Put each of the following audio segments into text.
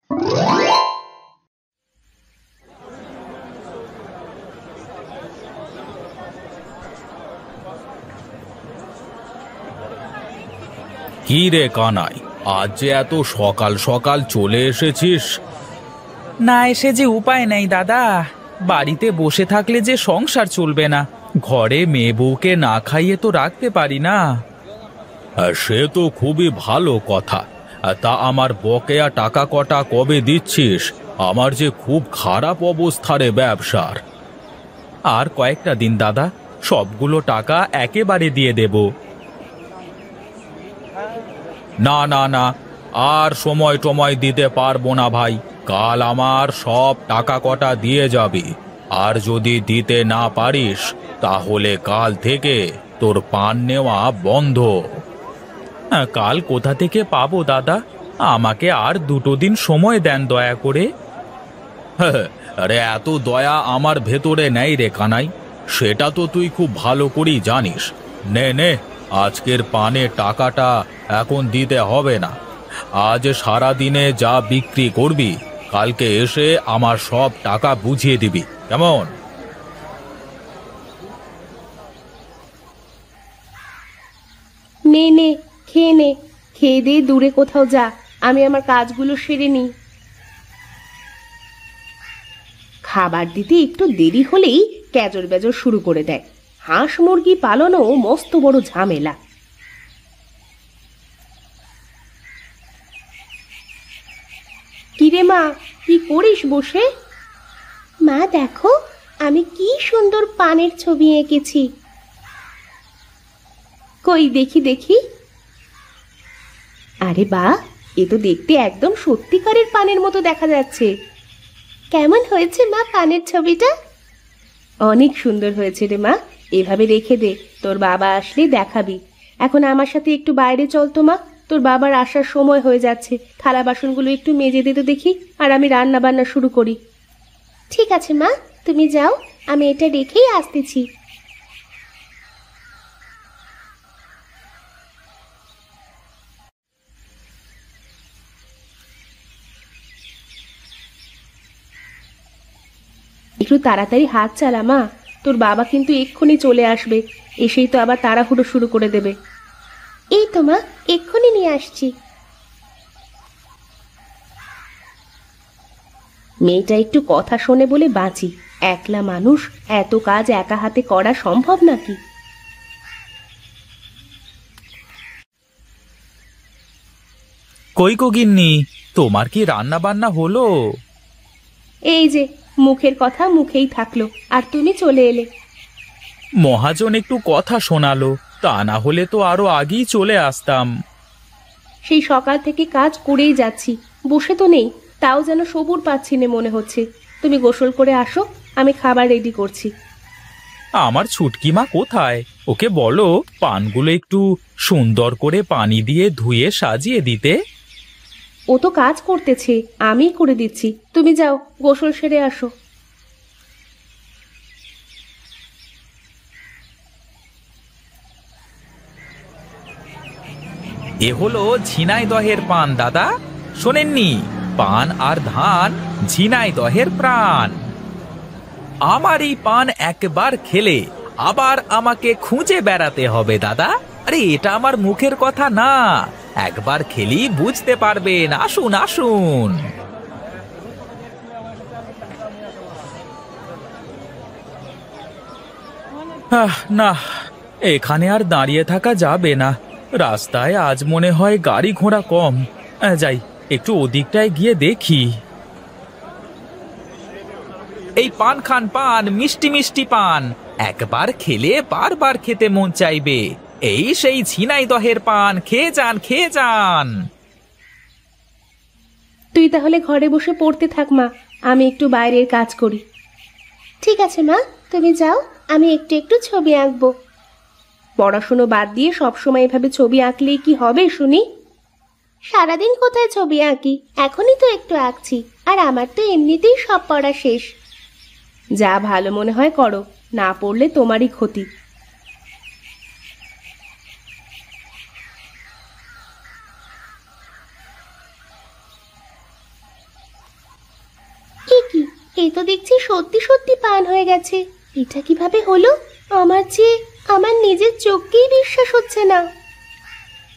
কি রে কানাই, আজ যে এত সকাল সকাল চলে এসেছিস? না এসে যে উপায় নেই দাদা, বাড়িতে বসে থাকলে যে সংসার চলবে না। ঘরে মেয়ে বউকে না খাইয়ে তো রাখতে পারি না। সে তো খুবই ভালো কথা। তা আমার বকেয়া টাকা কটা কবে দিচ্ছিস? আমার যে খুব খারাপ অবস্থা রে ব্যবসার। আর কয়েকটা দিন দাদা, সবগুলো টাকা একেবারে দিয়ে দেব। না না না, আর সময় টময় দিতে পারবো না ভাই। কাল আমার সব টাকা কটা দিয়ে যাবি। আর যদি দিতে না পারিস তাহলে কাল থেকে তোর পান নেওয়া বন্ধ। কাল কোথা থেকে পাবো দাদা? আমাকে আর 2 দিন সময় দেন দয়া করে। আরে এত দয়া আমার ভেতরে নেই রে কানাই, সেটা তো তুই খুব ভালো করেই জানিস। নে নে, আজকের পানে টাকাটা এখন দিতে হবে না। আজ সারা দিনে যা বিক্রি করবি কালকে এসে আমার সব টাকা বুঝিয়ে দিবি, কেমন? নে নে, খেয়ে নে। খেয়ে দিয়ে দূরে কোথাও যা, আমি আমার কাজগুলো সেরে নিই। খাবার দিতে একটু দেরি হলেই ক্যাজর বেজর শুরু করে দেয়। হাঁস মুরগি পালনও মস্ত বড় ঝামেলা। কিরে মা, কি করিস বসে? মা দেখো, আমি কি সুন্দর পানের ছবি এঁকেছি। কই দেখি দেখি। আরে বাহ, এ তো দেখতে একদম সত্যিকারের পানের মতো দেখা যাচ্ছে। কেমন হয়েছে মা পানের ছবিটা? অনেক সুন্দর হয়েছে রে মা। এভাবে রেখে দে, তোর বাবা আসলে দেখাবি। এখন আমার সাথে একটু বাইরে চল তো মা, তোর বাবার আসার সময় হয়ে যাচ্ছে। থালা বাসনগুলো একটু মেজে দিতে দেখি, আর আমি রান্না বান্না শুরু করি। ঠিক আছে মা, তুমি যাও, আমি এটা রেখেই আসতেছি। একটু তাড়াতাড়ি হাত চালা মা, তোর বাবা কিন্তু এক্ষুনি চলে আসবে। এসেই তো আবার তাড়াহুড়ো শুরু করে দেবে। এই তো মা, এক্ষুনি নিয়ে আসছি। মেয়েটা একটু কথা শোনে বলে বাঁচি। একলা মানুষ, এত কাজ একা হাতে করা সম্ভব নাকি? কই গো গিন্নি, তোমার কি রান্না বান্না হলো? এই যে, মুখের কথা মুখেই থাকলো, আর তুমি চলে এলে। মহাজন একটু কথা শোনালো, তা না হলে তো আরো আগেই চলে আসতাম। সেই সকাল থেকে কাজ করেই যাচ্ছি, বসে তো নেই, তাও যেন সবুর পাচ্ছি না মনে হচ্ছে। তুমি গোসল করে আসো, আমি খাবার রেডি করছি। আমার ছুটকি মা কোথায়? ওকে বলো পানগুলো একটু সুন্দর করে পানি দিয়ে ধুয়ে সাজিয়ে দিতে। ও তো কাজ করতেছে, আমিই করে দিচ্ছি। তুমি যাও, গোসল সেরে আসো। এ হলো ঝিনাইদহের পান দাদা, শোনেননি? পান আর ধান ঝিনাইদহের প্রাণ। আমার এই পান একবার খেলে আবার আমাকে খুঁজে বেড়াতে হবে দাদা। আরে এটা আমার মুখের কথা না, একবার খেলেই বুঝতে পারবেন। আসুন আসুন। না, এখানে আর দাঁড়িয়ে থাকা যাবে না। রাস্তায় আজ মনে হয় গাড়ি ঘোড়া কম। যাই, একটু ওদিকটায় গিয়ে দেখি। এই পান খান, পান, মিষ্টি মিষ্টি পান। একবার খেলে বারবার খেতে মন চাইবে। এই সেই ঝিনাইদহের পান, খেয়ে যান খেয়ে যান। তুই তাহলে ঘরে বসে পড়তে থাক মা, আমি একটু বাইরের কাজ করি। ঠিক আছে মা, তুমি যাও, আমি একটু একটু ছবি আঁকবো। পড়াশুনো বাদ দিয়ে সবসময় এভাবে ছবি আঁকলেই কি হবে শুনি? সারাদিন কোথায় ছবি আঁকি, এখনই তো একটু আঁকছি। আর আমার তো এমনিতেই সব পড়া শেষ। যা ভালো মনে হয় করো, না পড়লে তোমারই ক্ষতি। এই তো দেখছি সত্যি সত্যি পান হয়ে গেছে। এটা কিভাবে হলো? আমার নিজের চোখকেই বিশ্বাস হচ্ছে না।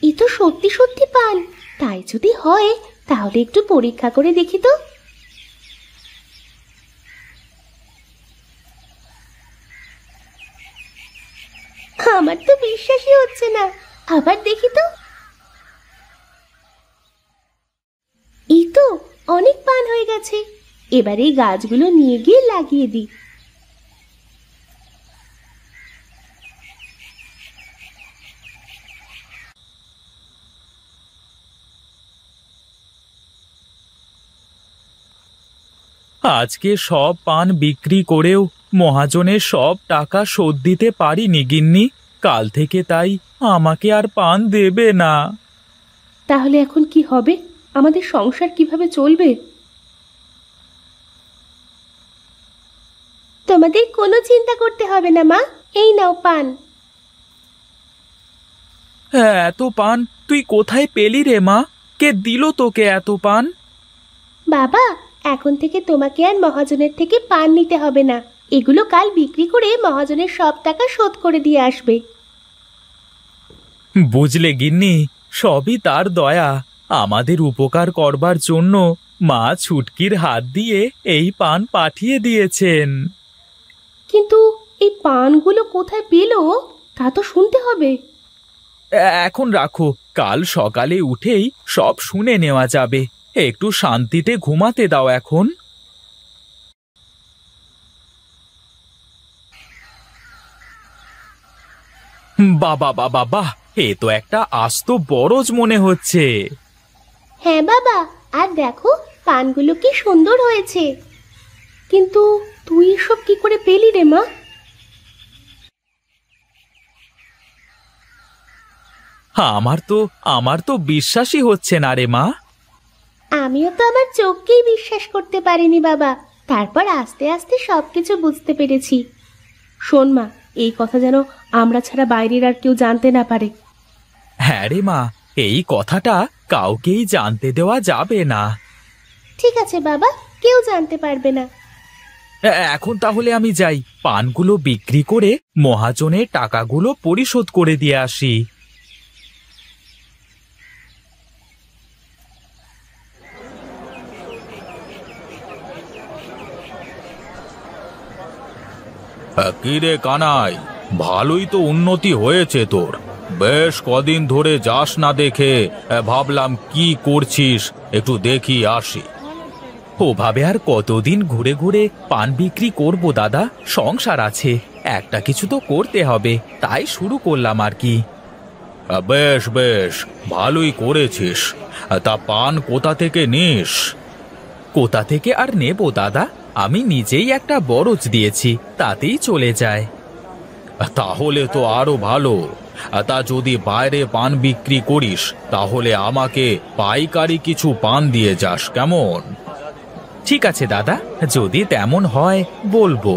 এ তো সত্যি সত্যি পান। তাই যদি হয় তাহলে একটু পরীক্ষা করে দেখি তো। আমার তো বিশ্বাসই হচ্ছে না। আবার দেখি তো। এই তো অনেক পান হয়ে গেছে। এবার এই গাছগুলো নিয়ে গিয়ে লাগিয়ে দিই। আজকে সব পান বিক্রি করেও মহাজনের সব টাকা শোধ দিতে পারিনি গিন্নি। কাল থেকে তাই আমাকে আর পান দেবে না। তাহলে এখন কি হবে? আমাদের সংসার কিভাবে চলবে? তোমাদের কোনো চিন্তা করতে হবে না মা, এই নাও পান। হ্যাঁ, এত পান তুই কোথায় পেলি রে মা? কে দিল তোকে এত পান? বাবা, এখন থেকে তোমাকে আর মহাজনের থেকে পান নিতে হবে না। এগুলো কাল বিক্রি করে মহাজনের সব টাকা শোধ করে দিয়ে আসবে। বুঝলে গিন্নি, সবই তার দয়া। আমাদের উপকার করবার জন্য মা ছুটকির হাত দিয়ে এই পান পাঠিয়ে দিয়েছেন। কিন্তু এই পানগুলো কোথায় পেলো তা তো শুনতে হবে। এখন রাখো, কাল সকালে উঠেই সব শুনে নেওয়া যাবে। একটু শান্তিতে ঘুমাতে দাও এখন। বাবা বাবা বাহ, এ তো একটা আস্ত বরজ মনে হচ্ছে। হ্যাঁ বাবা, আর দেখো পানগুলো কি সুন্দর হয়েছে। কিন্তু তুই এসব কি করে পেলি রে মা? আমার তো বিশ্বাসই হচ্ছে না রে মা। আমিও তো আমার চোখকেই বিশ্বাস করতে পারিনি বাবা। তারপর আস্তে আস্তে সবকিছু বুঝতে পেরেছি। শোন মা, এই কথা যেন আমরা ছাড়া বাইরের আর কেউ জানতে না পারে। হ্যাঁ রে মা, এই কথাটা কাউকেই জানতে দেওয়া যাবে না। ঠিক আছে বাবা, কেউ জানতে পারবে না। এখন তাহলে আমি যাই, পানগুলো বিক্রি করে মহাজনের টাকাগুলো পরিশোধ করে দিয়ে আসি। কি রে কানাই, ভালোই তো উন্নতি হয়েছে তোর। বেশ কদিন ধরে যাস না দেখে ভাবলাম কি করছিস একটু দেখি আসি। ওভাবে আর কতদিন ঘুরে ঘুরে পান বিক্রি করব দাদা? সংসার আছে, একটা কিছু তো করতে হবে, তাই শুরু করলাম আর কি। বেশ বেশ, ভালোই করেছিস। তা পান কোথা থেকে নিস? কোথা থেকে আর নেব দাদা? আমি নিজেই একটা বরজ দিয়েছি, তাতেই চলে যায়। তাহলে তো আরো ভালো। তা যদি বাইরে পান বিক্রি করিস তাহলে আমাকে পাইকারি কিছু পান দিয়ে যাস, কেমন? ঠিক আছে দাদা, যদি তেমন হয় বলবো।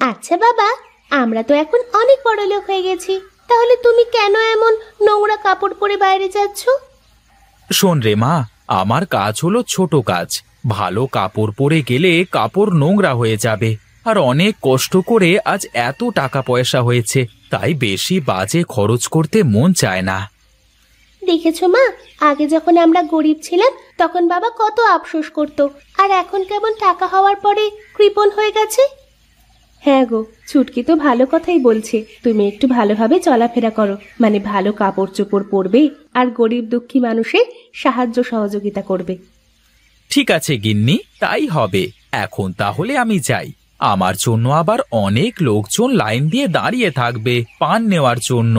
আচ্ছা বাবা, আমরা তো এখন অনেক বড় লোক হয়ে গেছি, তাহলে তুমি কেন এমন নোংরা কাপড় পরে বাইরে যাচ্ছ? শোন রে মা, আমার কাজ হলো ছোট কাজ। ভালো কাপড় পরে গেলে কাপড় নোংরা হয়ে যাবে, আর অনেক কষ্ট করে আজ এত টাকা পয়সা হয়েছে, তাই বেশি বাজে খরচ করতে মন চায় না। দেখেছো মা, আগে যখন আমরা গরিব ছিলাম তখন বাবা কত আফসোস করতো, আর এখন কেমন টাকা হওয়ার পরে কৃপণ হয়ে গেছে। হ্যাঁ গো, ছুটকি তো ভালো কথাই বলছে। তুমি একটু ভালোভাবে চলাফেরা করো, মানে ভালো কাপড় চোপড় পরবে আর গরিব দুঃখী মানুষের সাহায্য সহযোগিতা করবে। ঠিক আছে গিন্নি, তাই হবে। এখন তাহলে আমি যাই, আমার জন্য আবার অনেক লোকজন লাইন দিয়ে দাঁড়িয়ে থাকবে পান নেওয়ার জন্য।